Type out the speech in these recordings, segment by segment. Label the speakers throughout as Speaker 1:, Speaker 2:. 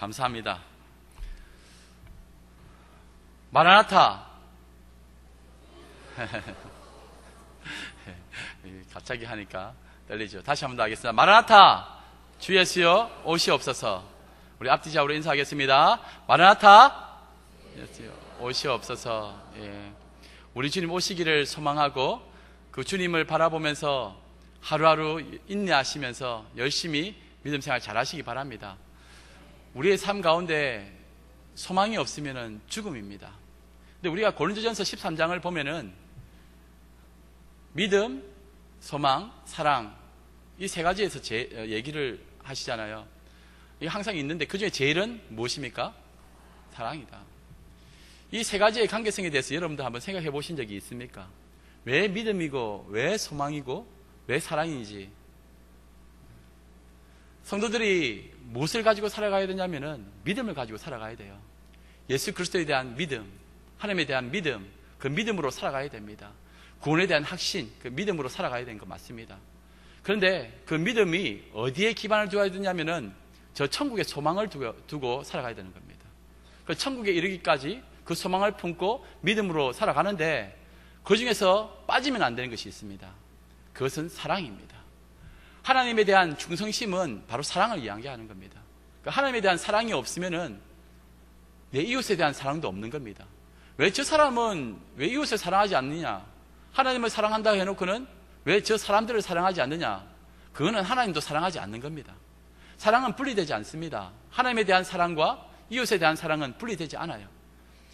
Speaker 1: 감사합니다. 마라나타. 갑자기 하니까 떨리죠. 다시 한번 더 하겠습니다. 마라나타. 주 예수여 오시옵소서. 우리 앞뒤좌우로 인사하겠습니다. 마라나타. 오시옵소서. 예. 우리 주님 오시기를 소망하고 그 주님을 바라보면서 하루하루 인내하시면서 열심히 믿음 생활 잘 하시기 바랍니다. 우리의 삶 가운데 소망이 없으면 죽음입니다. 근데 우리가 고린도전서 13장을 보면은 믿음, 소망, 사랑 이 세 가지에서 얘기를 하시잖아요. 이게 항상 있는데 그 중에 제일은 무엇입니까? 사랑이다. 이 세 가지의 관계성에 대해서 여러분들 한번 생각해 보신 적이 있습니까? 왜 믿음이고 왜 소망이고 왜 사랑이지? 성도들이 무엇을 가지고 살아가야 되냐면은 믿음을 가지고 살아가야 돼요. 예수 그리스도에 대한 믿음, 하나님에 대한 믿음, 그 믿음으로 살아가야 됩니다. 구원에 대한 확신, 그 믿음으로 살아가야 되는 거 맞습니다. 그런데 그 믿음이 어디에 기반을 두어야 되냐면은 저 천국의 소망을 두고 살아가야 되는 겁니다. 그 천국에 이르기까지 그 소망을 품고 믿음으로 살아가는데 그 중에서 빠지면 안 되는 것이 있습니다. 그것은 사랑입니다. 하나님에 대한 충성심은 바로 사랑을 이야기하는 겁니다. 그러니까 하나님에 대한 사랑이 없으면은 내 이웃에 대한 사랑도 없는 겁니다. 왜 저 사람은 왜 이웃을 사랑하지 않느냐? 하나님을 사랑한다 해놓고는 왜 저 사람들을 사랑하지 않느냐? 그거는 하나님도 사랑하지 않는 겁니다. 사랑은 분리되지 않습니다. 하나님에 대한 사랑과 이웃에 대한 사랑은 분리되지 않아요.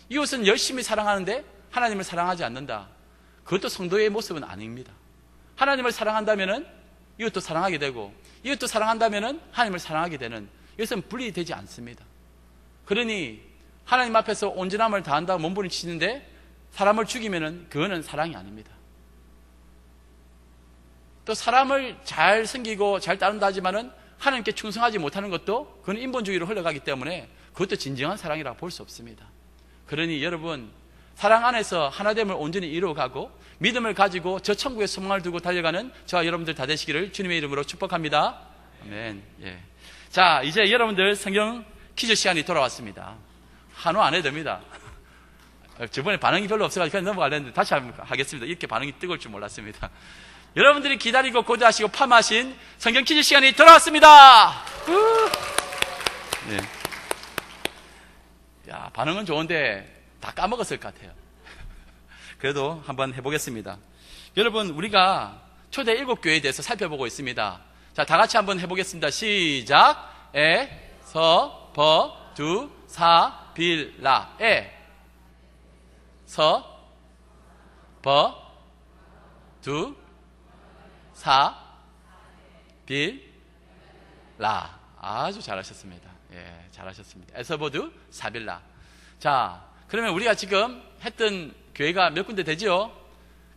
Speaker 1: 이웃은 열심히 사랑하는데 하나님을 사랑하지 않는다. 그것도 성도의 모습은 아닙니다. 하나님을 사랑한다면은 이웃도 사랑하게 되고 이웃도 사랑한다면은 하나님을 사랑하게 되는, 이것은 분리되지 않습니다. 그러니 하나님 앞에서 온전함을 다한다고 몸부림치는데 사람을 죽이면은 그거는 사랑이 아닙니다. 또 사람을 잘 섬기고 잘 따른다 하지만은 하나님께 충성하지 못하는 것도 그건 인본주의로 흘러가기 때문에 그것도 진정한 사랑이라고 볼 수 없습니다. 그러니 여러분, 사랑 안에서 하나됨을 온전히 이루어가고 믿음을 가지고 저 천국의 소망을 두고 달려가는 저와 여러분들 다 되시기를 주님의 이름으로 축복합니다. 아멘. 예. 자, 이제 여러분들 성경 퀴즈 시간이 돌아왔습니다. 한호 안 해도 됩니다. 저번에 반응이 별로 없어가지고 그냥 넘어가려는데 다시 하겠습니다. 이렇게 반응이 뜨거울 줄 몰랐습니다. 여러분들이 기다리고 고대하시고 파마하신 성경 퀴즈 시간이 돌아왔습니다. 네. 야, 반응은 좋은데 다 까먹었을 것 같아요. 그래도 한번 해보겠습니다. 여러분, 우리가 초대 7교회에 대해서 살펴보고 있습니다. 자, 다 같이 한번 해보겠습니다. 시작. 에, 서, 버, 두, 사, 빌, 라. 에, 서, 버, 두, 사, 빌, 라. 아주 잘하셨습니다. 예, 잘하셨습니다. 에서버두, 사빌라. 자, 그러면 우리가 지금 했던 교회가 몇 군데 되죠?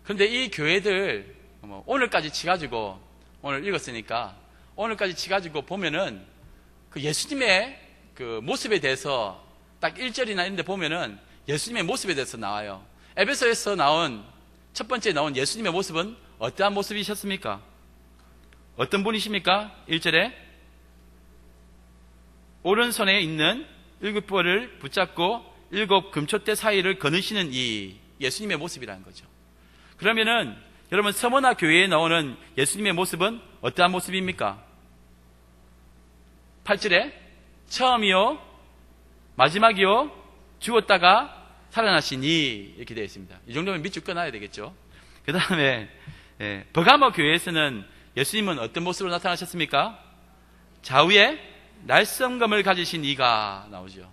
Speaker 1: 그런데 이 교회들 오늘까지 치가지고, 오늘 읽었으니까 오늘까지 치가지고 보면은 그 예수님의 그 모습에 대해서 딱 1절이나 이런 데 보면은 예수님의 모습에 대해서 나와요. 에베소에서 나온 첫 번째 나온 예수님의 모습은 어떠한 모습이셨습니까? 어떤 분이십니까? 1절에 오른손에 있는 7벌을 붙잡고 7 금촛대 사이를 거느시는 이 예수님의 모습이라는 거죠. 그러면은 여러분, 서머나 교회에 나오는 예수님의 모습은 어떠한 모습입니까? 8절에 처음이요 마지막이요 죽었다가 살아나시니 이렇게 되어 있습니다. 이 정도면 밑줄 끊어야 되겠죠. 그 다음에 버가모 교회에서는 예수님은 어떤 모습으로 나타나셨습니까? 좌우에 날성검을 가지신 이가 나오죠.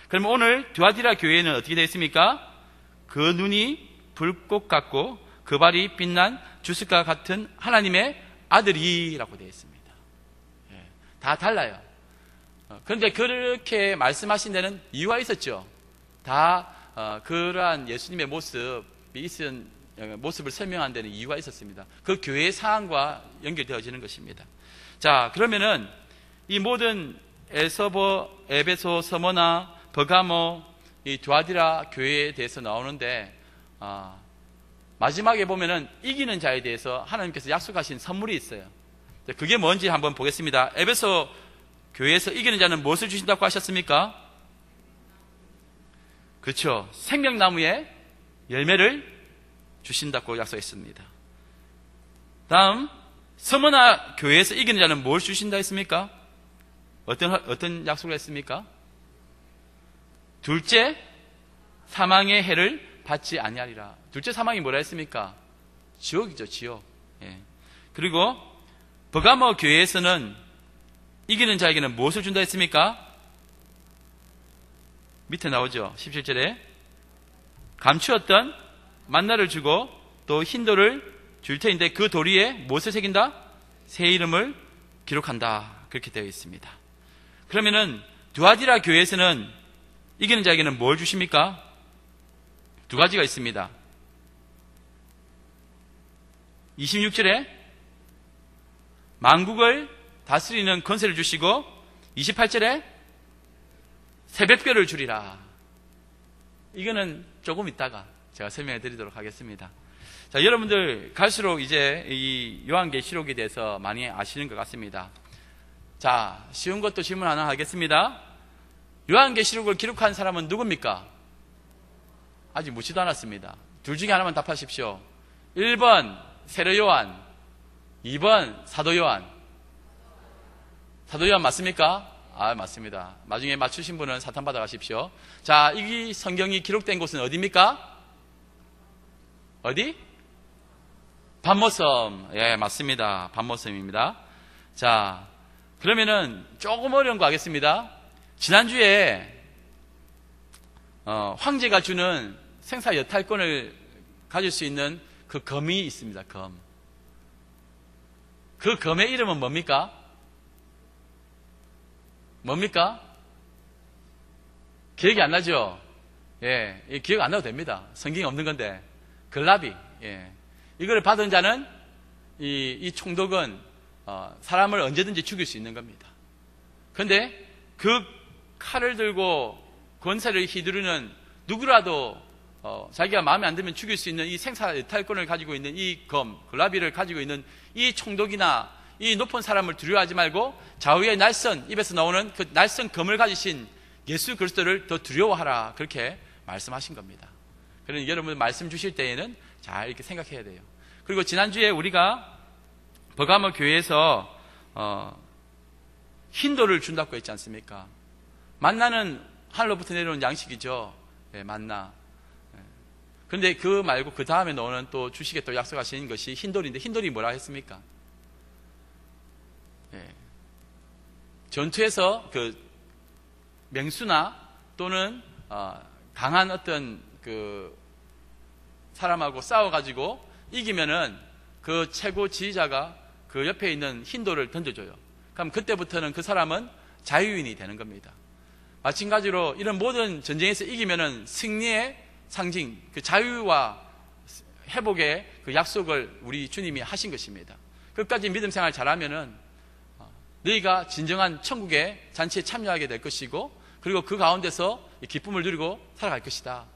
Speaker 1: 그럼 오늘 두아디라 교회는 어떻게 되어 있습니까? 그 눈이 불꽃 같고 그 발이 빛난 주석과 같은 하나님의 아들이라고 되어 있습니다. 다 달라요. 그런데 그렇게 말씀하신 데는 이유가 있었죠. 다 그러한 예수님의 모습이 있은 모습을 설명한 데는 이유가 있었습니다. 그 교회의 상황과 연결되어지는 것입니다. 자, 그러면은 이 모든 에베소, 서머나, 버가모, 이 두아디라 교회에 대해서 나오는데 마지막에 보면은 이기는 자에 대해서 하나님께서 약속하신 선물이 있어요. 그게 뭔지 한번 보겠습니다. 에베소 교회에서 이기는 자는 무엇을 주신다고 하셨습니까? 그렇죠. 생명나무의 열매를 주신다고 약속했습니다. 다음, 서머나 교회에서 이기는 자는 뭘 주신다 했습니까? 어떤 약속을 했습니까? 둘째, 사망의 해를 받지 아니하리라. 둘째 사망이 뭐라 했습니까? 지옥이죠, 지옥. 예. 그리고 버가모 교회에서는 이기는 자에게는 무엇을 준다 했습니까? 밑에 나오죠. 17절에 감추었던 만나를 주고 또 흰 돌을 줄 터인데 그 돌 위에 무엇을 새긴다? 새 이름을 기록한다. 그렇게 되어 있습니다. 그러면은 두아디라 교회에서는 이기는 자에게는 뭘 주십니까? 두 가지가 있습니다. 26절에 만국을 다스리는 권세를 주시고 28절에 새벽별을 주리라. 이거는 조금 있다가 제가 설명해 드리도록 하겠습니다. 자, 여러분들 갈수록 이제 이 요한계시록에 대해서 많이 아시는 것 같습니다. 자, 쉬운 것도 질문 하나 하겠습니다. 요한계시록을 기록한 사람은 누굽니까? 아직 묻지도 않았습니다. 둘 중에 하나만 답하십시오. 1번 세례 요한, 2번 사도 요한. 사도 요한 맞습니까? 아, 맞습니다. 나중에 맞추신 분은 사탄 받아가십시오. 자, 이 성경이 기록된 곳은 어디입니까? 어디? 반모섬. 예, 맞습니다. 반모섬입니다. 자, 그러면은 조금 어려운 거 하겠습니다. 지난주에 황제가 주는 생사 여탈권을 가질 수 있는 그 검이 있습니다. 검. 그 검의 이름은 뭡니까? 뭡니까? 기억이 안 나죠? 예, 기억 안 나도 됩니다. 성경에 없는 건데. 글라비. 예. 이걸 받은 자는 이 총독은 사람을 언제든지 죽일 수 있는 겁니다. 그런데 그 칼을 들고 권세를 휘두르는 누구라도 자기가 마음에 안 들면 죽일 수 있는 이 생사탈권을 가지고 있는 이 검, 글라비를 가지고 있는 이 총독이나 이 높은 사람을 두려워하지 말고 좌우의 날선, 입에서 나오는 그 날선 검을 가지신 예수 그리스도를 더 두려워하라. 그렇게 말씀하신 겁니다. 그러니 여러분 말씀 주실 때에는 잘 이렇게 생각해야 돼요. 그리고 지난주에 우리가 버가모 교회에서 흰돌을 준다고 했지 않습니까? 만나는 하늘로부터 내려온 양식이죠. 예, 만나. 그런데 그 말고 그 다음에 나오는 또 주시겠다고 약속하신 것이 흰돌인데 흰돌이 뭐라 했습니까? 예. 전투에서 그 맹수나 또는 강한 어떤 그 사람하고 싸워가지고 이기면은 그 최고 지휘자가 그 옆에 있는 흰돌을 던져줘요. 그럼 그때부터는 그 사람은 자유인이 되는 겁니다. 마찬가지로 이런 모든 전쟁에서 이기면은 승리의 상징, 그 자유와 회복의 그 약속을 우리 주님이 하신 것입니다. 끝까지 믿음 생활 잘하면은 너희가 진정한 천국의 잔치에 참여하게 될 것이고, 그리고 그 가운데서 기쁨을 누리고 살아갈 것이다.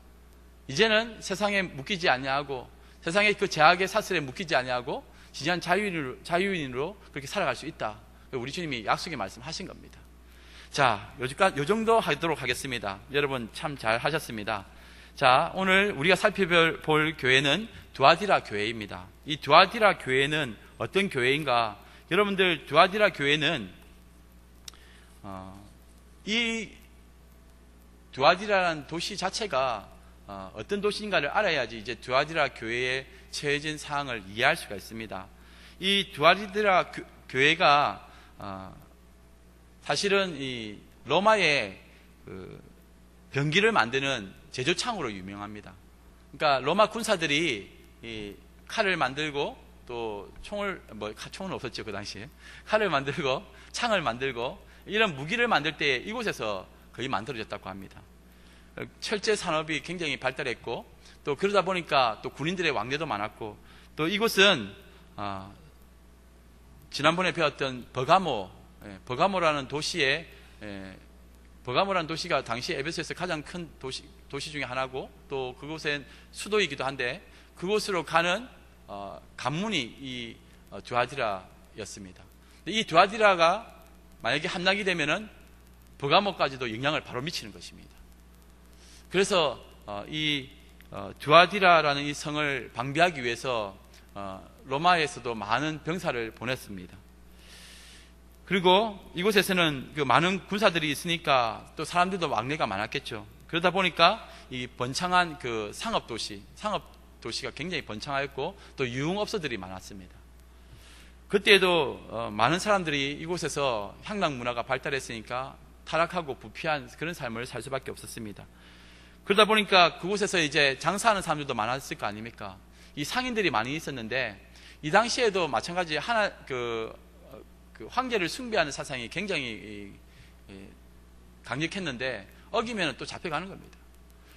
Speaker 1: 이제는 세상에 묶이지 아니하고 세상의 그 제약의 사슬에 묶이지 아니하고 진정한 자유인으로 그렇게 살아갈 수 있다. 우리 주님이 약속의 말씀하신 겁니다. 자, 요 정도 하도록 하겠습니다. 여러분 참 잘 하셨습니다. 자, 오늘 우리가 살펴볼 교회는 두아디라 교회입니다. 이 두아디라 교회는 어떤 교회인가? 여러분들 두아디라 교회는 이 두아디라라는 도시 자체가 어떤 도시인가를 알아야지 이제 두아디라 교회에 처해진 상황을 이해할 수가 있습니다. 이 두아디라 교회가 사실은 이 로마의 그 병기를 만드는 제조창으로 유명합니다. 그러니까 로마 군사들이 이 칼을 만들고 또 총은 없었죠, 그 당시에. 칼을 만들고 창을 만들고 이런 무기를 만들 때 이곳에서 거의 만들어졌다고 합니다. 철제 산업이 굉장히 발달했고 또 그러다 보니까 또 군인들의 왕래도 많았고 또 이곳은 지난번에 배웠던 버가모라는 도시에 버가모라는 도시가 당시 에베소에서 가장 큰 도시 중에 하나고 또 그곳의 수도이기도 한데 그곳으로 가는 관문이 이 두아디라였습니다. 이 두아디라가 만약에 함락이 되면은 버가모까지도 영향을 바로 미치는 것입니다. 그래서 이 두아디라라는 이 성을 방비하기 위해서 로마에서도 많은 병사를 보냈습니다. 그리고 이곳에서는 그 많은 군사들이 있으니까 또 사람들도 왕래가 많았겠죠. 그러다 보니까 이 번창한 그 상업 도시가 굉장히 번창하였고 또 유흥업소들이 많았습니다. 그때에도 많은 사람들이 이곳에서 향락 문화가 발달했으니까 타락하고 부패한 그런 삶을 살 수밖에 없었습니다. 그러다 보니까 그곳에서 이제 장사하는 사람들도 많았을 거 아닙니까? 이 상인들이 많이 있었는데 이 당시에도 마찬가지 그 황제를 숭배하는 사상이 굉장히 강력했는데 어기면 또 잡혀가는 겁니다.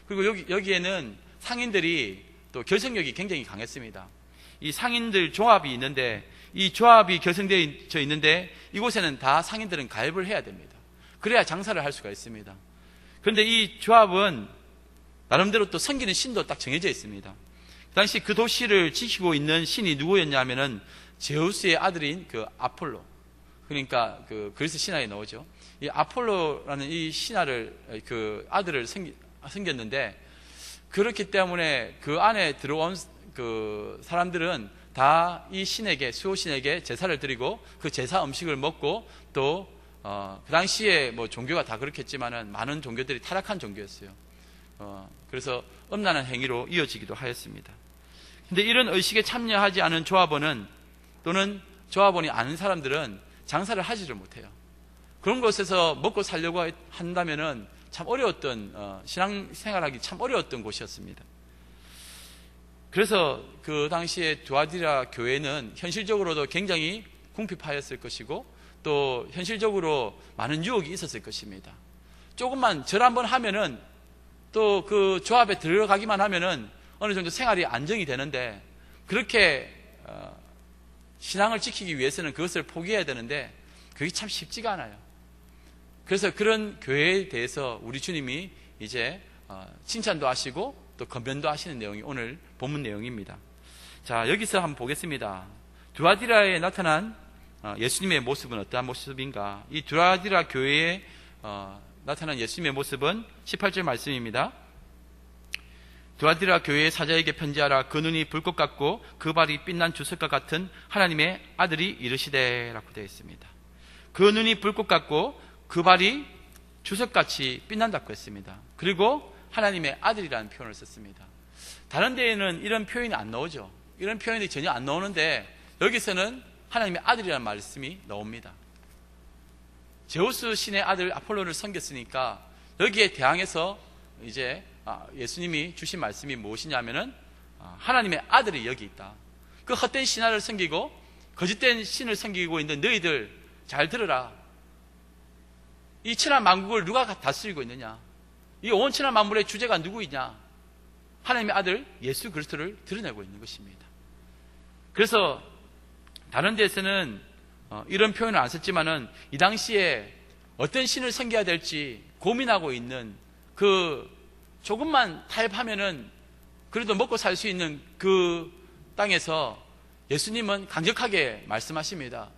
Speaker 1: 그리고 여기에는 상인들이 또 결속력이 굉장히 강했습니다. 이 상인들 조합이 있는데 이 조합이 결성되어 있는데 이곳에는 다 상인들은 가입을 해야 됩니다. 그래야 장사를 할 수가 있습니다. 그런데 이 조합은 나름대로 또 섬기는 신도 딱 정해져 있습니다. 그 당시 그 도시를 지키고 있는 신이 누구였냐 하면은 제우스의 아들인 그 아폴로. 그러니까 그 그리스 신화에 나오죠. 이 아폴로라는 이 신하를 그 아들을 섬겼는데 그렇기 때문에 그 안에 들어온 그 사람들은 다 이 신에게 수호신에게 제사를 드리고 그 제사 음식을 먹고 또 그 당시에 뭐 종교가 다 그렇겠지만은 많은 종교들이 타락한 종교였어요. 그래서 음란한 행위로 이어지기도 하였습니다. 근데 이런 의식에 참여하지 않은 조합원은 또는 조합원이 아는 사람들은 장사를 하지를 못해요. 그런 곳에서 먹고 살려고 한다면은 참 어려웠던 신앙생활하기 참 어려웠던 곳이었습니다. 그래서 그 당시에 두아디라 교회는 현실적으로도 굉장히 궁핍하였을 것이고 또 현실적으로 많은 유혹이 있었을 것입니다. 조금만 절 한번 하면은 또 그 조합에 들어가기만 하면은 어느 정도 생활이 안정이 되는데 그렇게 신앙을 지키기 위해서는 그것을 포기해야 되는데 그게 참 쉽지가 않아요. 그래서 그런 교회에 대해서 우리 주님이 이제 칭찬도 하시고 또 건면도 하시는 내용이 오늘 본문 내용입니다. 자, 여기서 한번 보겠습니다. 두아디라에 나타난 예수님의 모습은 어떠한 모습인가? 이 두아디라 교회에 나타난 예수님의 모습은 18절 말씀입니다. 두아디라 교회의 사자에게 편지하라. 그 눈이 불꽃 같고 그 발이 빛난 주석과 같은 하나님의 아들이 이르시되 라고 되어 있습니다. 그 눈이 불꽃 같고 그 발이 주석같이 빛난다고 했습니다. 그리고 하나님의 아들이라는 표현을 썼습니다. 다른 데에는 이런 표현이 안 나오죠. 이런 표현이 전혀 안 나오는데 여기서는 하나님의 아들이라는 말씀이 나옵니다. 제우스 신의 아들 아폴로를 섬겼으니까 여기에 대항해서 이제 예수님이 주신 말씀이 무엇이냐면은 하나님의 아들이 여기 있다. 그 헛된 신화를 섬기고 거짓된 신을 섬기고 있는 너희들 잘 들어라. 이 천하 만국을 누가 다스리고 있느냐? 이 온 천하 만물의 주제가 누구이냐? 하나님의 아들 예수 그리스도를 드러내고 있는 것입니다. 그래서 다른 데서는 이런 표현을 안 썼지만은 이 당시에 어떤 신을 섬겨야 될지 고민하고 있는 그 조금만 타협하면은 그래도 먹고 살 수 있는 그 땅에서 예수님은 강력하게 말씀하십니다.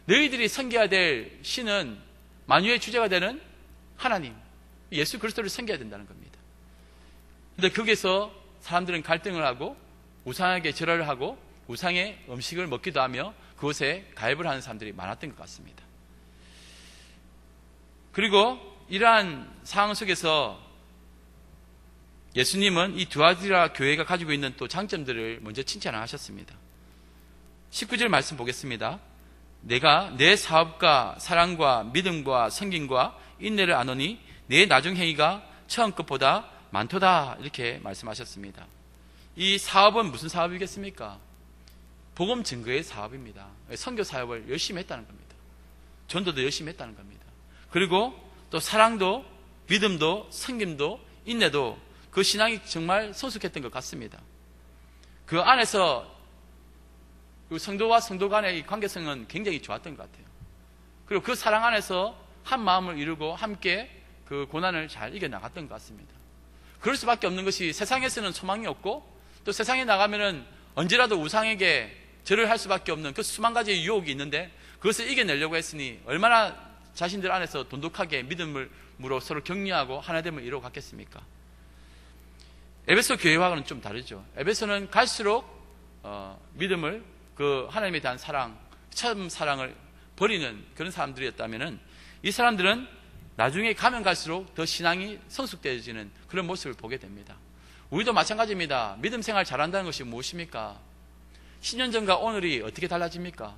Speaker 1: 너희들이 섬겨야 될 신은 만유의 주제가 되는 하나님, 예수 그리스도를 섬겨야 된다는 겁니다. 그런데 거기서 사람들은 갈등을 하고 우상에게 절을 하고 우상의 음식을 먹기도 하며 그곳에 가입을 하는 사람들이 많았던 것 같습니다. 그리고 이러한 상황 속에서 예수님은 이 두아디라 교회가 가지고 있는 또 장점들을 먼저 칭찬을 하셨습니다. 19절 말씀 보겠습니다. 내가 내 사업과 사랑과 믿음과 섬김과 인내를 아노니 내 나중 행위가 처음 것보다 많도다 이렇게 말씀하셨습니다. 이 사업은 무슨 사업이겠습니까? 복음 증거의 사업입니다. 선교 사업을 열심히 했다는 겁니다. 전도도 열심히 했다는 겁니다. 그리고 또 사랑도 믿음도 섬김도 인내도 그 신앙이 정말 성숙했던 것 같습니다. 그 안에서 그 성도와 성도 간의 이 관계성은 굉장히 좋았던 것 같아요. 그리고 그 사랑 안에서 한 마음을 이루고 함께 그 고난을 잘 이겨나갔던 것 같습니다. 그럴 수밖에 없는 것이 세상에서는 소망이 없고 또 세상에 나가면은 언제라도 우상에게 절을 할 수밖에 없는 그 수만 가지의 유혹이 있는데 그것을 이겨내려고 했으니 얼마나 자신들 안에서 돈독하게 믿음으로 서로 격려하고 하나됨을 이루어 갔겠습니까? 에베소 교회와는 좀 다르죠. 에베소는 갈수록 믿음을, 그 하나님에 대한 사랑, 처음 사랑을 버리는 그런 사람들이었다면은, 이 사람들은 나중에 가면 갈수록 더 신앙이 성숙되어지는 그런 모습을 보게 됩니다. 우리도 마찬가지입니다. 믿음 생활 잘한다는 것이 무엇입니까? 10년 전과 오늘이 어떻게 달라집니까?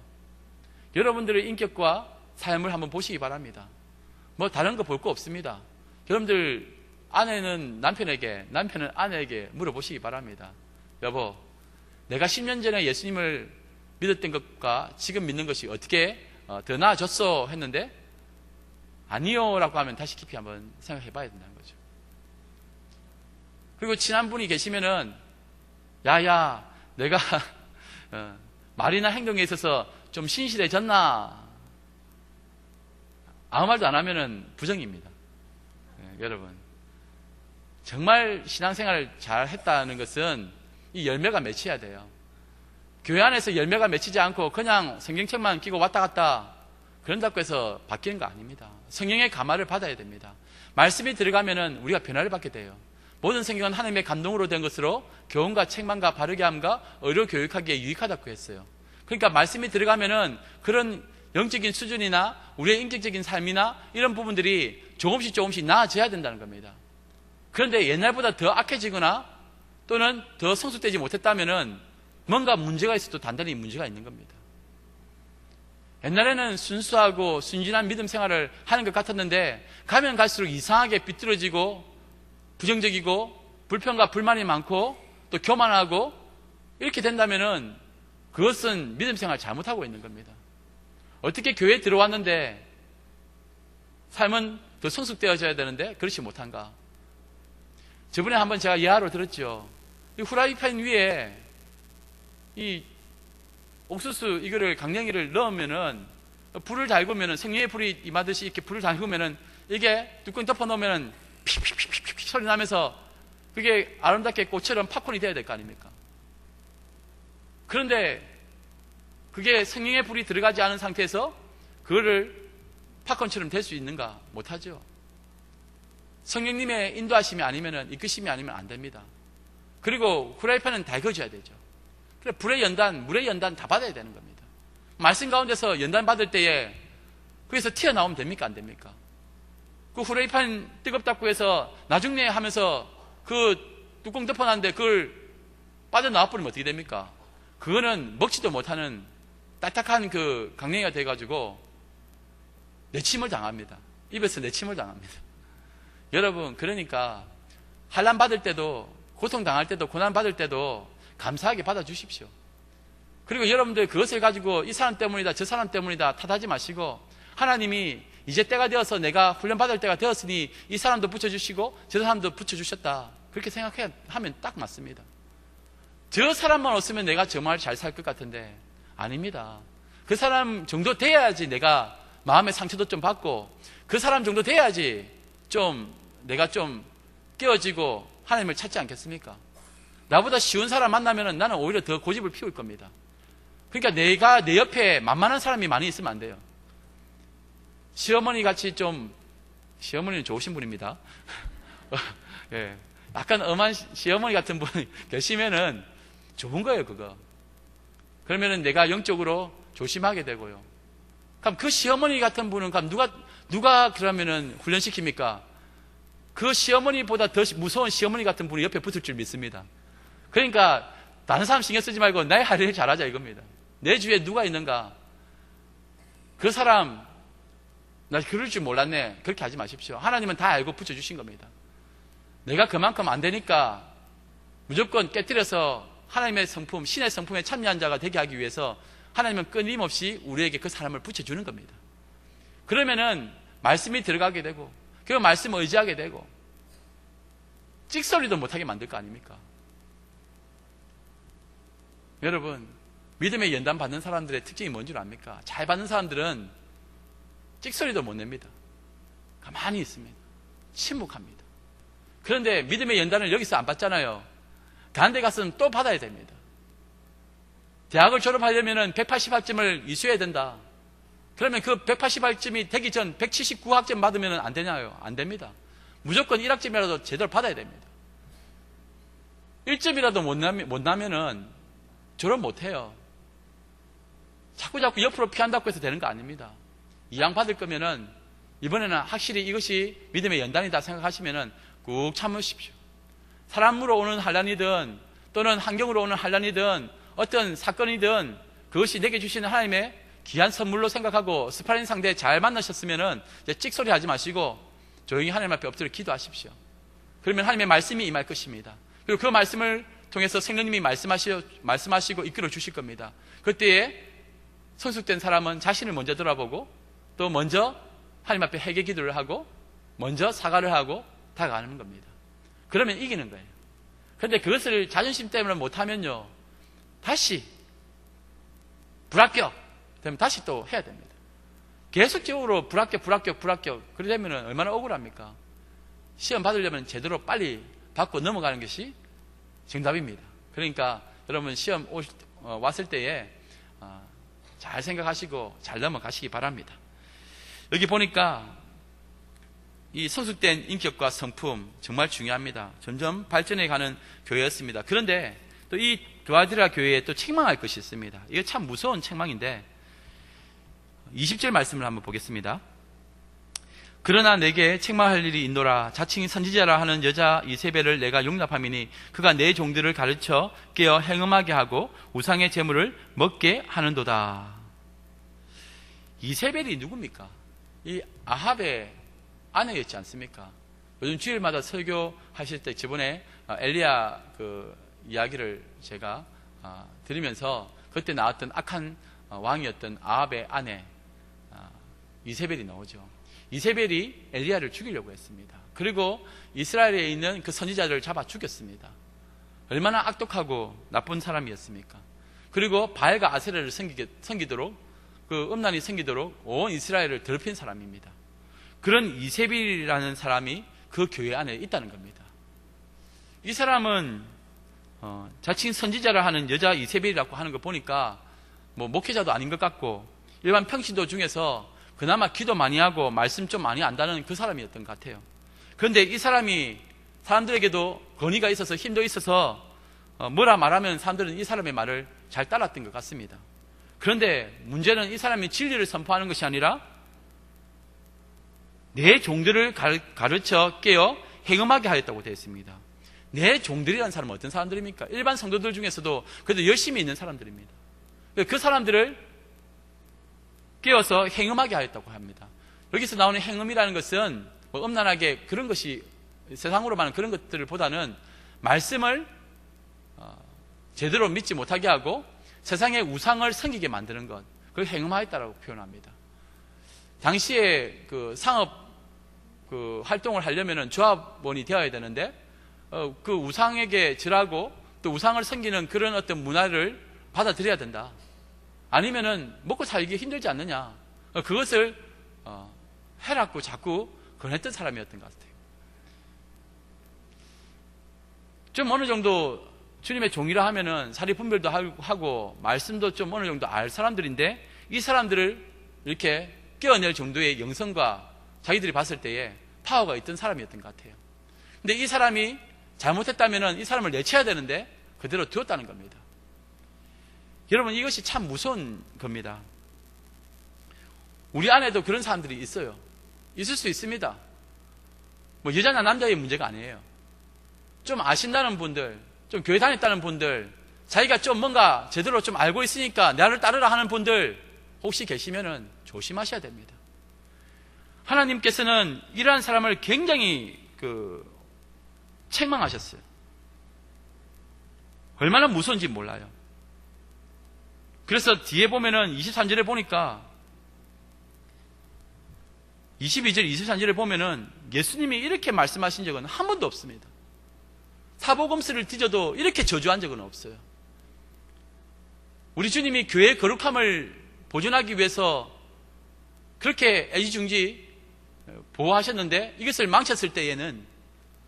Speaker 1: 여러분들의 인격과 삶을 한번 보시기 바랍니다. 뭐 다른 거 볼 거 없습니다. 여러분들 아내는 남편에게, 남편은 아내에게 물어보시기 바랍니다. 여보, 내가 10년 전에 예수님을 믿었던 것과 지금 믿는 것이 어떻게 더 나아졌어? 했는데 아니요 라고 하면 다시 깊이 한번 생각해 봐야 된다는 거죠. 그리고 친한 분이 계시면은 야야, 내가 말이나 행동에 있어서 좀 신실해졌나? 아무 말도 안 하면은 부정입니다. 여러분, 정말 신앙생활을 잘 했다는 것은 이 열매가 맺혀야 돼요. 교회 안에서 열매가 맺히지 않고 그냥 성경책만 끼고 왔다 갔다 그런다고 해서 바뀌는 거 아닙니다. 성령의 감화를 받아야 됩니다. 말씀이 들어가면은 우리가 변화를 받게 돼요. 모든 성경은 하나님의 감동으로 된 것으로 교훈과 책망과 바르게 함과 의로 교육하기에 유익하다고 했어요. 그러니까 말씀이 들어가면은 그런 영적인 수준이나 우리의 인격적인 삶이나 이런 부분들이 조금씩 나아져야 된다는 겁니다. 그런데 옛날보다 더 악해지거나 또는 더 성숙되지 못했다면은 뭔가 문제가 있어도 단단히 문제가 있는 겁니다. 옛날에는 순수하고 순진한 믿음 생활을 하는 것 같았는데 가면 갈수록 이상하게 삐뚤어지고 부정적이고 불평과 불만이 많고 또 교만하고 이렇게 된다면은 그것은 믿음 생활 잘못하고 있는 겁니다. 어떻게 교회에 들어왔는데 삶은 더 성숙되어져야 되는데 그렇지 못한가? 저번에 한번 제가 예화로 들었죠. 이 후라이팬 위에 이 옥수수 이거를 강냉이를 넣으면은 불을 달구면은 생명의 불이 임하듯이 이렇게 불을 달구면은 이게 뚜껑 덮어 놓으면은 픽픽픽픽 소리 나면서 그게 아름답게 꽃처럼 팝콘이 돼야 될 거 아닙니까? 그런데 그게 생명의 불이 들어가지 않은 상태에서 그거를 팝콘처럼 될 수 있는가? 못하죠. 성령님의 인도하심이 아니면은, 이끄심이 아니면 안 됩니다. 그리고 후라이팬은 다 익어줘야 되죠. 그래, 불의 연단, 물의 연단 다 받아야 되는 겁니다. 말씀 가운데서 연단 받을 때에 거기서 튀어나오면 됩니까? 안 됩니까? 그 후라이팬 뜨겁다고 해서 나중에 하면서 그 뚜껑 덮어놨는데 그걸 빠져나와버리면 어떻게 됩니까? 그거는 먹지도 못하는 딱딱한 그 강냉이가 돼가지고 내침을 당합니다. 입에서 내침을 당합니다. 여러분, 그러니까 환난 받을 때도, 고통 당할 때도, 고난 받을 때도 감사하게 받아주십시오. 그리고 여러분들 그것을 가지고 이 사람 때문이다, 저 사람 때문이다 탓하지 마시고, 하나님이 이제 때가 되어서 내가 훈련받을 때가 되었으니 이 사람도 붙여주시고 저 사람도 붙여주셨다, 그렇게 생각하면 딱 맞습니다. 저 사람만 없으면 내가 정말 잘 살 것 같은데 아닙니다. 그 사람 정도 돼야지 내가 마음의 상처도 좀 받고, 그 사람 정도 돼야지 좀 내가 좀 깨어지고 하나님을 찾지 않겠습니까? 나보다 쉬운 사람 만나면 나는 오히려 더 고집을 피울 겁니다. 그러니까 내가 내 옆에 만만한 사람이 많이 있으면 안 돼요. 시어머니 같이 좀, 시어머니는 좋으신 분입니다. 예, 약간 엄한 시어머니 같은 분이 계시면은 좋은 거예요, 그거. 그러면은 내가 영적으로 조심하게 되고요. 그럼 그 시어머니 같은 분은 그럼 누가 그러면은 훈련시킵니까? 그 시어머니보다 더 무서운 시어머니 같은 분이 옆에 붙을 줄 믿습니다. 그러니까 다른 사람 신경 쓰지 말고 나의 할 일 잘하자 이겁니다. 내 주위에 누가 있는가? 그 사람 나 그럴 줄 몰랐네, 그렇게 하지 마십시오. 하나님은 다 알고 붙여주신 겁니다. 내가 그만큼 안 되니까 무조건 깨뜨려서 하나님의 성품, 신의 성품에 참여한 자가 되게 하기 위해서 하나님은 끊임없이 우리에게 그 사람을 붙여주는 겁니다. 그러면은 말씀이 들어가게 되고 그 말씀을 의지하게 되고 찍소리도 못하게 만들 거 아닙니까? 여러분, 믿음의 연단 받는 사람들의 특징이 뭔 줄 압니까? 잘 받는 사람들은 찍소리도 못 냅니다. 가만히 있습니다. 침묵합니다. 그런데 믿음의 연단을 여기서 안 받잖아요. 다른 데 가서는 또 받아야 됩니다. 대학을 졸업하려면 180학점을 이수해야 된다. 그러면 그 180학점이 되기 전 179학점 받으면 안 되냐요? 안 됩니다. 무조건 1학점이라도 제대로 받아야 됩니다. 1점이라도 못 나면은 졸업 못 해요. 자꾸 옆으로 피한다고 해서 되는 거 아닙니다. 이양 받을 거면은 이번에는 확실히 이것이 믿음의 연단이다 생각하시면은 꾹 참으십시오. 사람으로 오는 환난이든 또는 환경으로 오는 환난이든 어떤 사건이든 그것이 내게 주시는 하나님의 귀한 선물로 생각하고 스파링 상대 잘 만나셨으면은 이제 찍소리 하지 마시고 조용히 하나님 앞에 엎드려 기도하십시오. 그러면 하나님의 말씀이 임할 것입니다. 그리고 그 말씀을 통해서 성령님이 말씀하시고 이끌어 주실 겁니다. 그때에 성숙된 사람은 자신을 먼저 돌아보고 또 먼저 하나님 앞에 회개 기도를 하고 먼저 사과를 하고 다가가는 겁니다. 그러면 이기는 거예요. 그런데 그것을 자존심 때문에 못하면요, 다시 불합격 되면 다시 또 해야 됩니다. 계속적으로 불합격 그러려면 얼마나 억울합니까? 시험 받으려면 제대로 빨리 받고 넘어가는 것이 정답입니다. 그러니까 여러분 시험 왔을 때에 잘 생각하시고 잘 넘어가시기 바랍니다. 여기 보니까 이 성숙된 인격과 성품 정말 중요합니다. 점점 발전해 가는 교회였습니다. 그런데 또 이 두아디라 교회에 또 책망할 것이 있습니다. 이거 참 무서운 책망인데 20절 말씀을 한번 보겠습니다. 그러나 내게 책망할 일이 있노라. 자칭 선지자라 하는 여자 이세벨을 내가 용납함이니 그가 내 종들을 가르쳐 깨어 행음하게 하고 우상의 제물을 먹게 하는도다. 이세벨이 누굽니까? 이 아합의 아내였지 않습니까? 요즘 주일마다 설교하실 때 저번에 엘리야 그 이야기를 제가 들으면서 그때 나왔던 악한 왕이었던 아합의 아내 이세벨이 나오죠. 이세벨이 엘리야를 죽이려고 했습니다. 그리고 이스라엘에 있는 그 선지자들을 잡아 죽였습니다. 얼마나 악독하고 나쁜 사람이었습니까? 그리고 바알과 아세라를 섬기도록 그 음란이 생기도록 온 이스라엘을 더럽힌 사람입니다. 그런 이세벨이라는 사람이 그 교회 안에 있다는 겁니다. 이 사람은 자칭 선지자라 하는 여자 이세벨이라고 하는 거 보니까 뭐 목회자도 아닌 것 같고 일반 평신도 중에서 그나마 기도 많이 하고 말씀 좀 많이 안다는 그 사람이었던 것 같아요. 그런데 이 사람이 사람들에게도 권위가 있어서 힘도 있어서 뭐라 말하면 사람들은 이 사람의 말을 잘 따랐던 것 같습니다. 그런데 문제는 이 사람이 진리를 선포하는 것이 아니라 내 종들을 가르쳐 깨어 행음하게 하였다고 되어 있습니다. 내 종들이라는 사람은 어떤 사람들입니까? 일반 성도들 중에서도 그래도 열심히 있는 사람들입니다. 그 사람들을 깨어서 행음하게 하였다고 합니다. 여기서 나오는 행음이라는 것은 뭐 음란하게 그런 것이 세상으로 말하는 그런 것들을 보다는 말씀을 제대로 믿지 못하게 하고 세상의 우상을 섬기게 만드는 것, 그걸 행음하였다라고 표현합니다. 당시에 그 상업 그 활동을 하려면은 조합원이 되어야 되는데 그 우상에게 절하고 또 우상을 섬기는 그런 어떤 문화를 받아들여야 된다. 아니면은 먹고 살기 힘들지 않느냐. 그것을 해라고 자꾸 권했던 사람이었던 것 같아요. 좀 어느 정도 주님의 종이라 하면은 사리 분별도 하고 말씀도 좀 어느 정도 알 사람들인데 이 사람들을 이렇게 깨어낼 정도의 영성과 자기들이 봤을 때에 파워가 있던 사람이었던 것 같아요. 근데 이 사람이 잘못했다면은 이 사람을 내쳐야 되는데 그대로 두었다는 겁니다. 여러분, 이것이 참 무서운 겁니다. 우리 안에도 그런 사람들이 있어요. 있을 수 있습니다. 뭐 여자나 남자의 문제가 아니에요. 좀 아신다는 분들, 좀 교회 다녔다는 분들, 자기가 좀 뭔가 제대로 좀 알고 있으니까 나를 따르라 하는 분들 혹시 계시면은 조심하셔야 됩니다. 하나님께서는 이러한 사람을 굉장히 책망하셨어요. 얼마나 무서운지 몰라요. 그래서 뒤에 보면은 23절에 보니까 22절, 23절에 보면은 예수님이 이렇게 말씀하신 적은 한 번도 없습니다. 사복음서를 뒤져도 이렇게 저주한 적은 없어요. 우리 주님이 교회의 거룩함을 보존하기 위해서 그렇게 애지중지 보호하셨는데 이것을 망쳤을 때에는,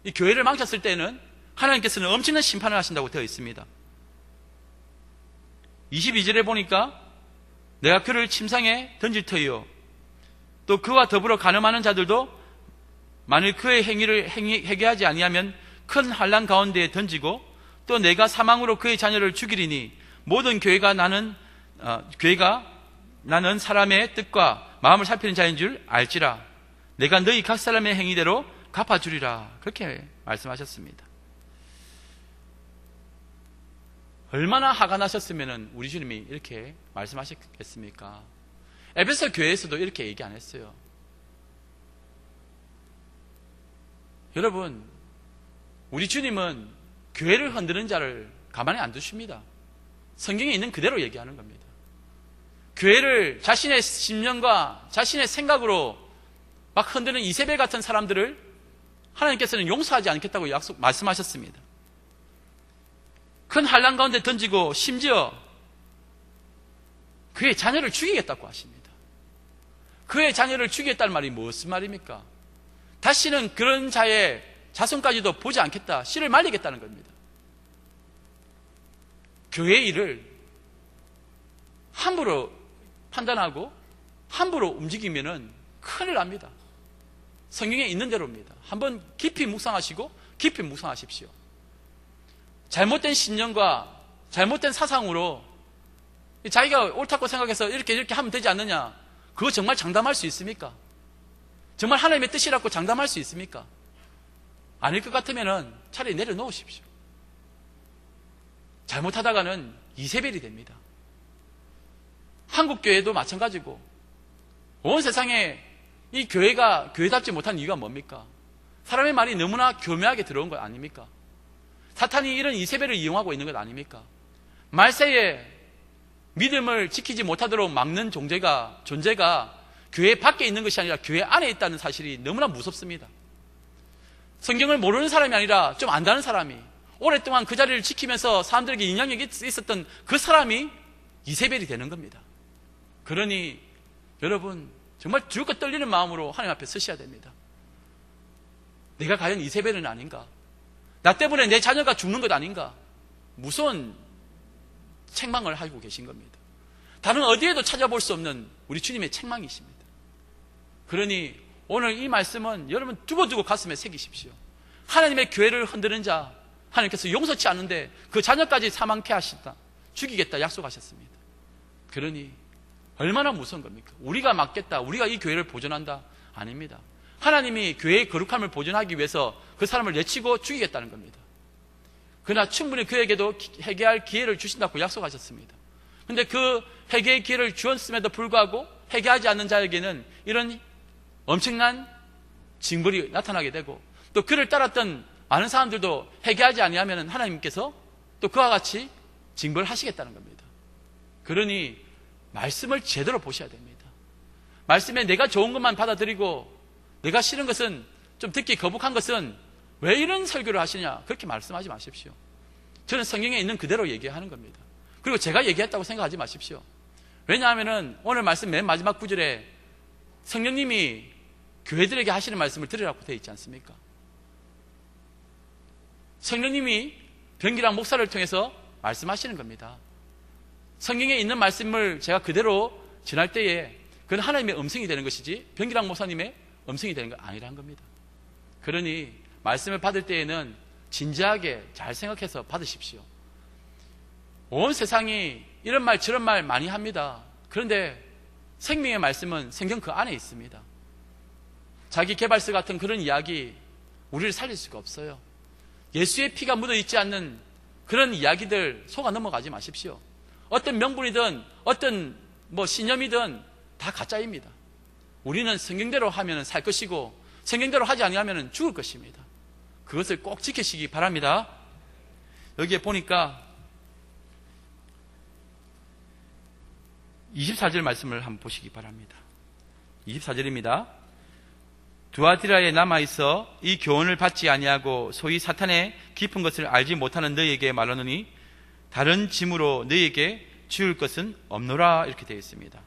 Speaker 1: 이 교회를 망쳤을 때에는 하나님께서는 엄청난 심판을 하신다고 되어 있습니다. 22절에 보니까 내가 그를 침상에 던질 터이요. 또 그와 더불어 간음하는 자들도 만일 그의 행위를 회개하지 아니하면 큰 환난 가운데에 던지고 또 내가 사망으로 그의 자녀를 죽이리니 모든 교회가 나는 사람의 뜻과 마음을 살피는 자인 줄 알지라. 내가 너희 각 사람의 행위대로 갚아주리라. 그렇게 말씀하셨습니다. 얼마나 화가 나셨으면 우리 주님이 이렇게 말씀하셨겠습니까? 에베소 교회에서도 이렇게 얘기 안 했어요. 여러분, 우리 주님은 교회를 흔드는 자를 가만히 안 두십니다. 성경에 있는 그대로 얘기하는 겁니다. 교회를 자신의 심령과 자신의 생각으로 막 흔드는 이세벨 같은 사람들을 하나님께서는 용서하지 않겠다고 말씀하셨습니다. 큰 환난 가운데 던지고 심지어 그의 자녀를 죽이겠다고 하십니다. 그의 자녀를 죽이겠다는 말이 무슨 말입니까? 다시는 그런 자의 자손까지도 보지 않겠다, 씨를 말리겠다는 겁니다. 교회의 일을 함부로 판단하고 함부로 움직이면은 큰일 납니다. 성경에 있는 대로입니다. 한번 깊이 묵상하시고 깊이 묵상하십시오. 잘못된 신념과 잘못된 사상으로 자기가 옳다고 생각해서 이렇게 하면 되지 않느냐, 그거 정말 장담할 수 있습니까? 정말 하나님의 뜻이라고 장담할 수 있습니까? 아닐 것 같으면 차라리 내려놓으십시오. 잘못하다가는 이세벨이 됩니다. 한국교회도 마찬가지고 온 세상에 이 교회가 교회답지 못한 이유가 뭡니까? 사람의 말이 너무나 교묘하게 들어온 것 아닙니까? 사탄이 이런 이세벨을 이용하고 있는 것 아닙니까? 말세에 믿음을 지키지 못하도록 막는 존재가 교회 밖에 있는 것이 아니라 교회 안에 있다는 사실이 너무나 무섭습니다. 성경을 모르는 사람이 아니라 좀 안다는 사람이 오랫동안 그 자리를 지키면서 사람들에게 영향력이 있었던 그 사람이 이세벨이 되는 겁니다. 그러니 여러분 정말 두렵고 떨리는 마음으로 하나님 앞에 서셔야 됩니다. 내가 과연 이세벨은 아닌가? 나 때문에 내 자녀가 죽는 것 아닌가? 무서운 책망을 하고 계신 겁니다. 다른 어디에도 찾아볼 수 없는 우리 주님의 책망이십니다. 그러니 오늘 이 말씀은 여러분 두고두고 가슴에 새기십시오. 하나님의 교회를 흔드는 자 하나님께서 용서치 않는데 그 자녀까지 사망케 하신다, 죽이겠다 약속하셨습니다. 그러니 얼마나 무서운 겁니까? 우리가 막겠다, 우리가 이 교회를 보존한다? 아닙니다. 하나님이 교회의 거룩함을 보존하기 위해서 그 사람을 내치고 죽이겠다는 겁니다. 그러나 충분히 그에게도 회개할 기회를 주신다고 약속하셨습니다. 그런데 그 회개의 기회를 주었음에도 불구하고 회개하지 않는 자에게는 이런 엄청난 징벌이 나타나게 되고, 또 그를 따랐던 많은 사람들도 회개하지 아니하면 하나님께서 또 그와 같이 징벌하시겠다는 겁니다. 그러니 말씀을 제대로 보셔야 됩니다. 말씀에 내가 좋은 것만 받아들이고 내가 싫은 것은, 좀 듣기 거북한 것은 왜 이런 설교를 하시냐, 그렇게 말씀하지 마십시오. 저는 성경에 있는 그대로 얘기하는 겁니다. 그리고 제가 얘기했다고 생각하지 마십시오. 왜냐하면 오늘 말씀 맨 마지막 구절에 성령님이 교회들에게 하시는 말씀을 들으라고 되어 있지 않습니까? 성령님이 변기랑 목사를 통해서 말씀하시는 겁니다. 성경에 있는 말씀을 제가 그대로 전할 때에 그건 하나님의 음성이 되는 것이지 변기랑 목사님의 음성이 되는 건 아니라는 겁니다. 그러니 말씀을 받을 때에는 진지하게 잘 생각해서 받으십시오. 온 세상이 이런 말 저런 말 많이 합니다. 그런데 생명의 말씀은 성경 그 안에 있습니다. 자기 개발서 같은 그런 이야기 우리를 살릴 수가 없어요. 예수의 피가 묻어있지 않는 그런 이야기들 속아 넘어가지 마십시오. 어떤 명분이든 어떤 신념이든 다 가짜입니다. 우리는 성경대로 하면 살 것이고 성경대로 하지 아니하면 죽을 것입니다. 그것을 꼭 지키시기 바랍니다. 여기에 보니까 24절 말씀을 한번 보시기 바랍니다. 24절입니다. 두아디라에 남아있어 이 교훈을 받지 아니하고 소위 사탄의 깊은 것을 알지 못하는 너희에게 말하노니 다른 짐으로 너희에게 지울 것은 없노라, 이렇게 되어 있습니다.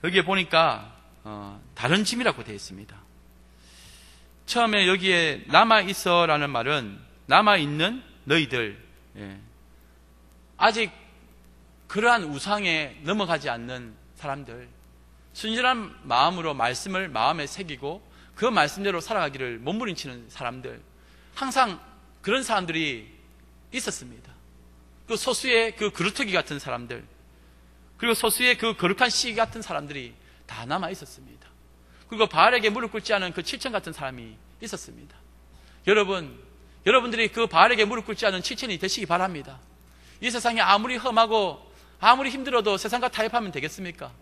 Speaker 1: 여기에 보니까 다른 짐이라고 되어 있습니다. 처음에 여기에 남아있어 라는 말은 남아있는 너희들, 아직 그러한 우상에 넘어가지 않는 사람들, 순전한 마음으로 말씀을 마음에 새기고 그 말씀대로 살아가기를 몸부림치는 사람들, 항상 그런 사람들이 있었습니다. 그 소수의 그 그루터기 같은 사람들, 그리고 소수의 그 거룩한 시기 같은 사람들이 다 남아 있었습니다. 그리고 바알에게 무릎 꿇지 않은 그 7천 같은 사람이 있었습니다. 여러분들이 그 바알에게 무릎 꿇지 않은 7천이 되시기 바랍니다. 이 세상이 아무리 험하고 아무리 힘들어도 세상과 타협하면 되겠습니까?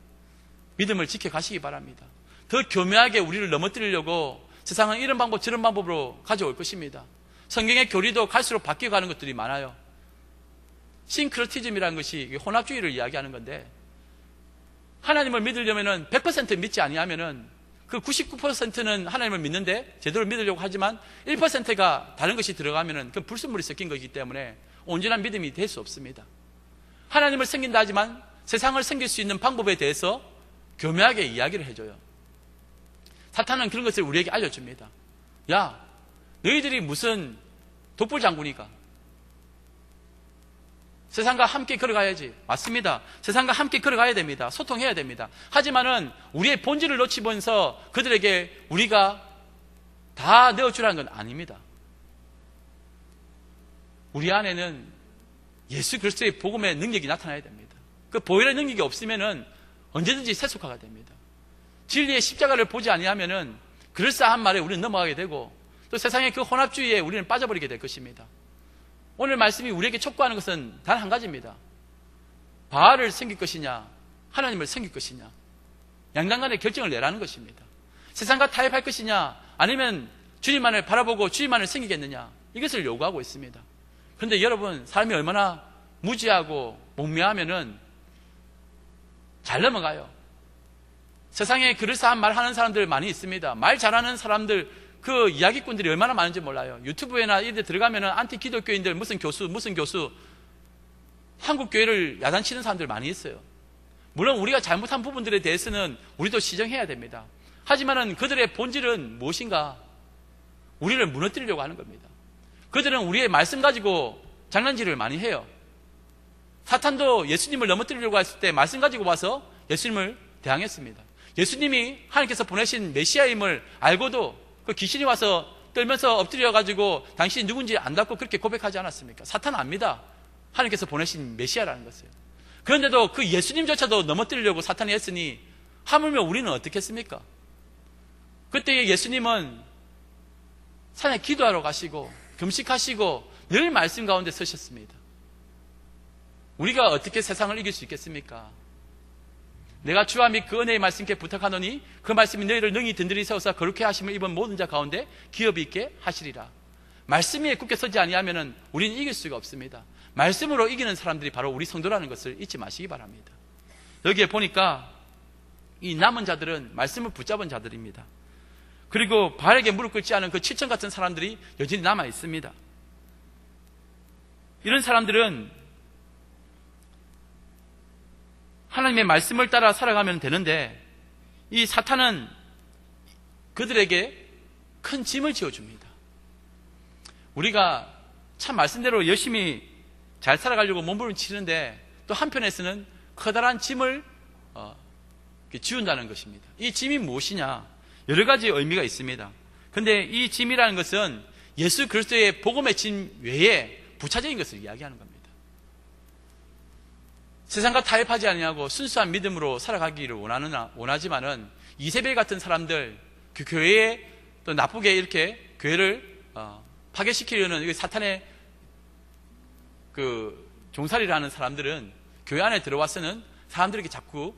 Speaker 1: 믿음을 지켜가시기 바랍니다. 더 교묘하게 우리를 넘어뜨리려고 세상은 이런 방법 저런 방법으로 가져올 것입니다. 성경의 교리도 갈수록 바뀌어가는 것들이 많아요. 싱크로티즘이라는 것이 혼합주의를 이야기하는 건데, 하나님을 믿으려면 100% 믿지 아니하면은 그 99%는 하나님을 믿는데 제대로 믿으려고 하지만 1%가 다른 것이 들어가면은 그 불순물이 섞인 것이기 때문에 온전한 믿음이 될 수 없습니다. 하나님을 섬긴다 하지만 세상을 섬길 수 있는 방법에 대해서 교묘하게 이야기를 해줘요. 사탄은 그런 것을 우리에게 알려줍니다. 야, 너희들이 무슨 독불장군이가? 세상과 함께 걸어가야지. 맞습니다. 세상과 함께 걸어가야 됩니다. 소통해야 됩니다. 하지만은 우리의 본질을 놓치면서 그들에게 우리가 다 내어주라는 건 아닙니다. 우리 안에는 예수 그리스도의 복음의 능력이 나타나야 됩니다. 그 보혈의 능력이 없으면은 언제든지 세속화가 됩니다. 진리의 십자가를 보지 아니하면은 그럴싸한 말에 우리는 넘어가게 되고 또 세상의 그 혼합주의에 우리는 빠져버리게 될 것입니다. 오늘 말씀이 우리에게 촉구하는 것은 단 한 가지입니다. 바알을 섬길 것이냐, 하나님을 섬길 것이냐, 양당간의 결정을 내라는 것입니다. 세상과 타협할 것이냐, 아니면 주님만을 바라보고 주님만을 섬기겠느냐, 이것을 요구하고 있습니다. 그런데 여러분, 삶이 얼마나 무지하고 목매하면은 잘 넘어가요. 세상에 그럴싸한 말 하는 사람들 많이 있습니다. 말 잘하는 사람들, 그 이야기꾼들이 얼마나 많은지 몰라요. 유튜브에나 이런 데 들어가면은 안티 기독교인들 무슨 교수 한국 교회를 야단치는 사람들 많이 있어요. 물론 우리가 잘못한 부분들에 대해서는 우리도 시정해야 됩니다. 하지만은 그들의 본질은 무엇인가? 우리를 무너뜨리려고 하는 겁니다. 그들은 우리의 말씀 가지고 장난질을 많이 해요. 사탄도 예수님을 넘어뜨리려고 했을 때 말씀 가지고 와서 예수님을 대항했습니다. 예수님이 하나님께서 보내신 메시아임을 알고도 그 귀신이 와서 떨면서 엎드려가지고 당신이 누군지 안다고 그렇게 고백하지 않았습니까? 사탄은 압니다. 하나님께서 보내신 메시아라는 것을. 그런데도 그 예수님조차도 넘어뜨리려고 사탄이 했으니 하물며 우리는 어떻겠습니까? 그때 예수님은 산에 기도하러 가시고 금식하시고 늘 말씀 가운데 서셨습니다. 우리가 어떻게 세상을 이길 수 있겠습니까? 내가 주와 및 그 은혜의 말씀께 부탁하노니 그 말씀이 너희를 능히 든든히 세워서 거룩해 하심을 입은 모든 자 가운데 기업이 있게 하시리라. 말씀 위에 굳게 서지 아니하면은 우리는 이길 수가 없습니다. 말씀으로 이기는 사람들이 바로 우리 성도라는 것을 잊지 마시기 바랍니다. 여기에 보니까 이 남은 자들은 말씀을 붙잡은 자들입니다. 그리고 바알에게 무릎 꿇지 않은 그 7천 같은 사람들이 여전히 남아 있습니다. 이런 사람들은 하나님의 말씀을 따라 살아가면 되는데 이 사탄은 그들에게 큰 짐을 지어줍니다. 우리가 참 말씀대로 열심히 잘 살아가려고 몸부림치는데 또 한편에서는 커다란 짐을 지운다는 것입니다. 이 짐이 무엇이냐? 여러 가지 의미가 있습니다. 그런데 이 짐이라는 것은 예수 그리스도의 복음의 짐 외에 부차적인 것을 이야기하는 겁니다. 세상과 타협하지 아니하고 순수한 믿음으로 살아가기를 원하지만은 이세벨 같은 사람들, 그 교회에 또 나쁘게 이렇게 교회를 파괴시키려는 사탄의 그 종살이를 하는 사람들은 교회 안에 들어와서는 사람들에게 자꾸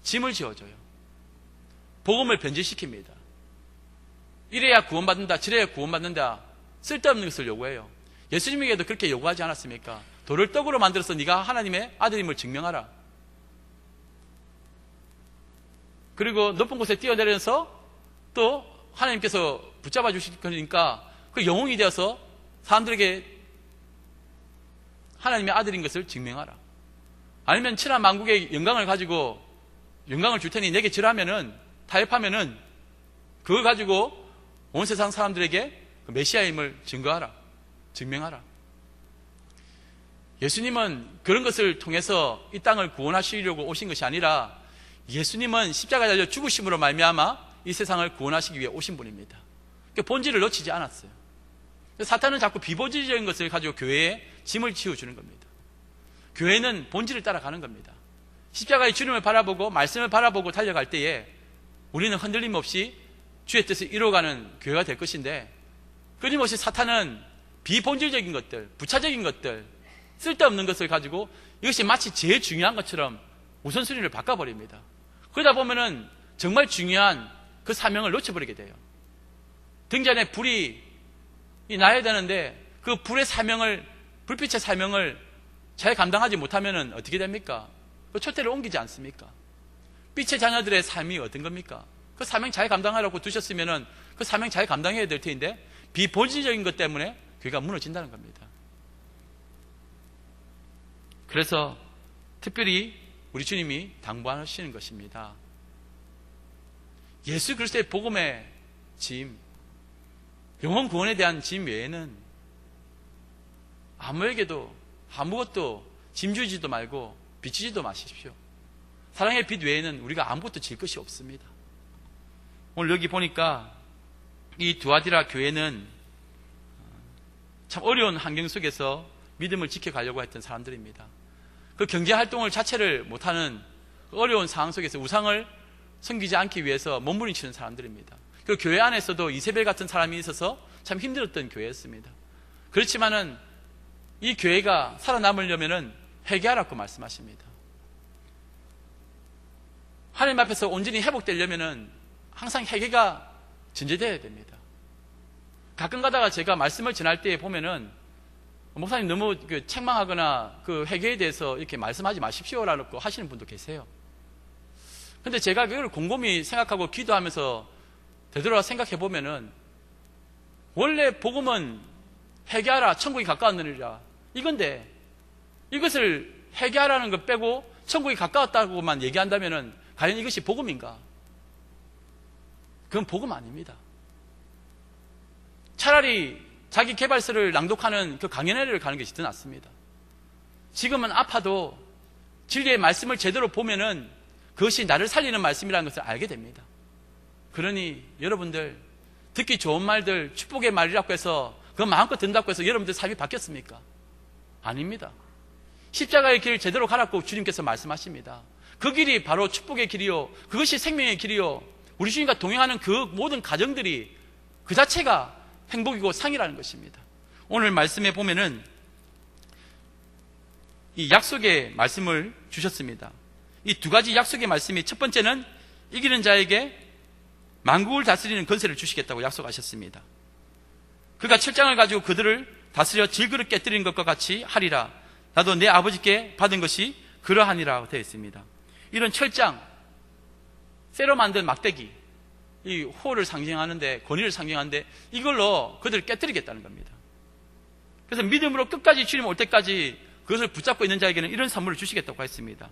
Speaker 1: 짐을 지어줘요. 복음을 변질시킵니다. 이래야 구원받는다, 저래야 구원받는다, 쓸데없는 것을 요구해요. 예수님에게도 그렇게 요구하지 않았습니까? 돌을 떡으로 만들어서 네가 하나님의 아들임을 증명하라. 그리고 높은 곳에 뛰어내려서 또 하나님께서 붙잡아 주실 거니까 그 영웅이 되어서 사람들에게 하나님의 아들인 것을 증명하라. 아니면 천하 만국의 영광을 가지고 영광을 줄 테니 내게 절하면은, 타협하면은 그걸 가지고 온 세상 사람들에게 그 메시아임을 증거하라, 증명하라. 예수님은 그런 것을 통해서 이 땅을 구원하시려고 오신 것이 아니라 예수님은 십자가에 달려 죽으심으로 말미암아 이 세상을 구원하시기 위해 오신 분입니다. 그러니까 본질을 놓치지 않았어요. 사탄은 자꾸 비본질적인 것을 가지고 교회에 짐을 지어주는 겁니다. 교회는 본질을 따라가는 겁니다. 십자가의 주님을 바라보고 말씀을 바라보고 달려갈 때에 우리는 흔들림 없이 주의 뜻을 이루어가는 교회가 될 것인데, 끊임없이 사탄은 비본질적인 것들, 부차적인 것들, 쓸데없는 것을 가지고 이것이 마치 제일 중요한 것처럼 우선순위를 바꿔버립니다. 그러다 보면은 정말 중요한 그 사명을 놓쳐버리게 돼요. 등잔에 불이 나야 되는데 그 불의 사명을, 불빛의 사명을 잘 감당하지 못하면은 어떻게 됩니까? 그 초대를 옮기지 않습니까? 빛의 자녀들의 삶이 어떤 겁니까? 그 사명 잘 감당하라고 두셨으면은 그 사명 잘 감당해야 될 텐데 비본질적인 것 때문에 교회가 무너진다는 겁니다. 그래서 특별히 우리 주님이 당부하시는 것입니다. 예수 그리스도의 복음의 짐, 영혼 구원에 대한 짐 외에는 아무에게도 아무것도 짐주지도 말고 비치지도 마십시오. 사랑의 빛 외에는 우리가 아무것도 질 것이 없습니다. 오늘 여기 보니까 이 두아디라 교회는 참 어려운 환경 속에서 믿음을 지켜가려고 했던 사람들입니다. 그 경제활동을 자체를 못하는 어려운 상황 속에서 우상을 섬기지 않기 위해서 몸부림치는 사람들입니다. 그 교회 안에서도 이세벨 같은 사람이 있어서 참 힘들었던 교회였습니다. 그렇지만은 이 교회가 살아남으려면은 회개하라고 말씀하십니다. 하나님 앞에서 온전히 회복되려면은 항상 회개가 전제되어야 됩니다. 가끔 가다가 제가 말씀을 전할 때 보면은 목사님 너무 책망하거나 그 회개에 대해서 이렇게 말씀하지 마십시오라고 하시는 분도 계세요. 근데 제가 그걸 곰곰이 생각하고 기도하면서 되돌아 생각해 보면은 원래 복음은 회개하라 천국이 가까웠느니라 이건데, 이것을 회개하라는 것 빼고 천국이 가까웠다고만 얘기한다면은 과연 이것이 복음인가? 그건 복음 아닙니다. 차라리 자기 개발서를 낭독하는 그 강연회를 가는 것이 더 낫습니다. 지금은 아파도 진리의 말씀을 제대로 보면은 그것이 나를 살리는 말씀이라는 것을 알게 됩니다. 그러니 여러분들 듣기 좋은 말들, 축복의 말이라고 해서 그거 마음껏 듣는다고 해서 여러분들 삶이 바뀌었습니까? 아닙니다. 십자가의 길 제대로 가라고 주님께서 말씀하십니다. 그 길이 바로 축복의 길이요, 그것이 생명의 길이요, 우리 주님과 동행하는 그 모든 가정들이 그 자체가 행복이고 상이라는 것입니다. 오늘 말씀에 보면은 이 약속의 말씀을 주셨습니다. 이 두 가지 약속의 말씀이, 첫 번째는 이기는 자에게 만국을 다스리는 권세를 주시겠다고 약속하셨습니다. 그가 철장을 가지고 그들을 다스려 질그릇 깨뜨리는 것과 같이 하리라. 나도 내 아버지께 받은 것이 그러하니라 되어 있습니다. 이런 철장, 쇠로 만든 막대기, 이 호를 상징하는데, 권위를 상징하는데 이걸로 그들을 깨뜨리겠다는 겁니다. 그래서 믿음으로 끝까지 주님 올 때까지 그것을 붙잡고 있는 자에게는 이런 선물을 주시겠다고 했습니다.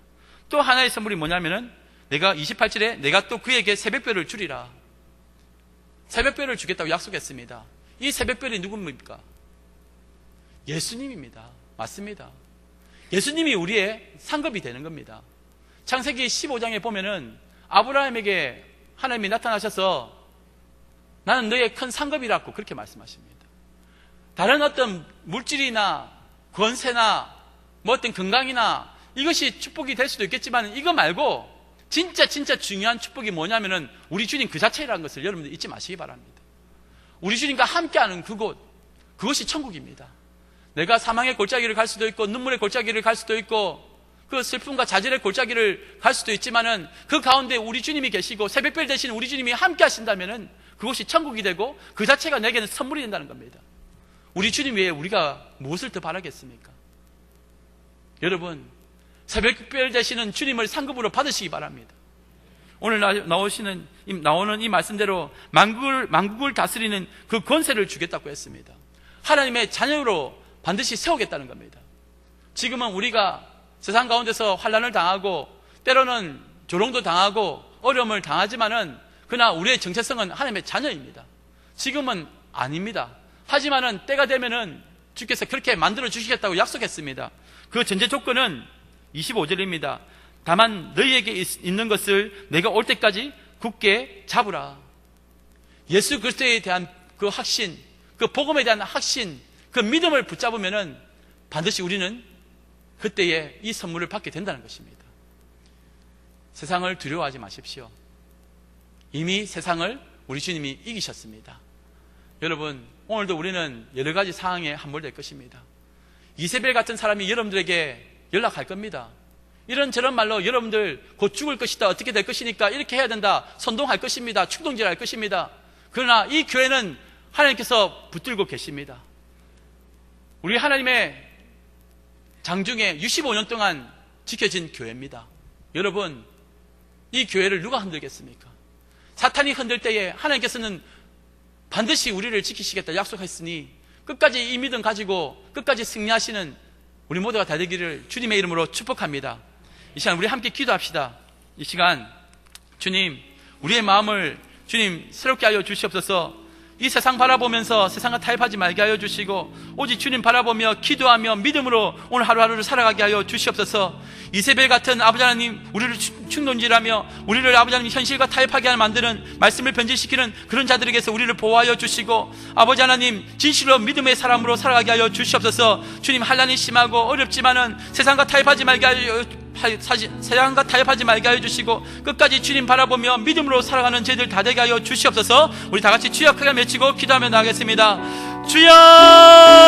Speaker 1: 또 하나의 선물이 뭐냐면은 내가 28절에 내가 또 그에게 새벽별을 주리라. 새벽별을 주겠다고 약속했습니다. 이 새벽별이 누굽니까? 예수님입니다. 맞습니다. 예수님이 우리의 상급이 되는 겁니다. 창세기 15장에 보면은 아브라함에게 하나님이 나타나셔서 나는 너의 큰 상급이라고 그렇게 말씀하십니다. 다른 어떤 물질이나 권세나 뭐 어떤 건강이나 이것이 축복이 될 수도 있겠지만 이거 말고 진짜 중요한 축복이 뭐냐면은 우리 주님 그 자체라는 것을 여러분들 잊지 마시기 바랍니다. 우리 주님과 함께하는 그곳, 그것이 천국입니다. 내가 사망의 골짜기를 갈 수도 있고 눈물의 골짜기를 갈 수도 있고 그 슬픔과 좌절의 골짜기를 갈 수도 있지만은 그 가운데 우리 주님이 계시고 새벽별 대신 우리 주님이 함께 하신다면은 그것이 천국이 되고 그 자체가 내게는 선물이 된다는 겁니다. 우리 주님 외에 우리가 무엇을 더 바라겠습니까? 여러분, 새벽별 되시는 주님을 상급으로 받으시기 바랍니다. 오늘 나오는 이 말씀대로 만국을 다스리는 그 권세를 주겠다고 했습니다. 하나님의 자녀로 반드시 세우겠다는 겁니다. 지금은 우리가 세상 가운데서 환난을 당하고 때로는 조롱도 당하고 어려움을 당하지만은 그러나 우리의 정체성은 하나님의 자녀입니다. 지금은 아닙니다. 하지만은 때가 되면은 주께서 그렇게 만들어 주시겠다고 약속했습니다. 그 전제 조건은 25절입니다. 다만 너희에게 있는 것을 내가 올 때까지 굳게 잡으라. 예수 그리스도에 대한 그 확신, 그 복음에 대한 확신, 그 믿음을 붙잡으면은 반드시 우리는 그때에 이 선물을 받게 된다는 것입니다. 세상을 두려워하지 마십시오. 이미 세상을 우리 주님이 이기셨습니다. 여러분, 오늘도 우리는 여러 가지 상황에 함몰될 것입니다. 이세벨 같은 사람이 여러분들에게 연락할 겁니다. 이런저런 말로 여러분들 곧 죽을 것이다, 어떻게 될 것이니까 이렇게 해야 된다, 선동할 것입니다, 충동질할 것입니다. 그러나 이 교회는 하나님께서 붙들고 계십니다. 우리 하나님의 장중에 65년 동안 지켜진 교회입니다. 여러분, 이 교회를 누가 흔들겠습니까? 사탄이 흔들 때에 하나님께서는 반드시 우리를 지키시겠다 약속했으니 끝까지 이 믿음 가지고 끝까지 승리하시는 우리 모두가 다 되기를 주님의 이름으로 축복합니다. 이 시간 우리 함께 기도합시다. 이 시간 주님, 우리의 마음을 주님 새롭게 하여 주시옵소서. 이 세상 바라보면서 세상과 타협하지 말게 하여 주시고 오직 주님 바라보며 기도하며 믿음으로 오늘 하루하루를 살아가게 하여 주시옵소서. 이세벨 같은 아버지 하나님, 우리를 충동질하며 우리를 아버지 하나님 현실과 타협하게 하는 만드는 말씀을 변질시키는 그런 자들에게서 우리를 보호하여 주시고 아버지 하나님 진실로 믿음의 사람으로 살아가게 하여 주시옵소서. 주님, 환난이 심하고 어렵지만은 세상과 타협하지 말게 하여 세상과 타협하지 말게 하여 주시고 끝까지 주님 바라보며 믿음으로 살아가는 저희들 다 되게 하여 주시옵소서. 우리 다 같이 주여 크게 외치고 기도하며 나가겠습니다. 주여!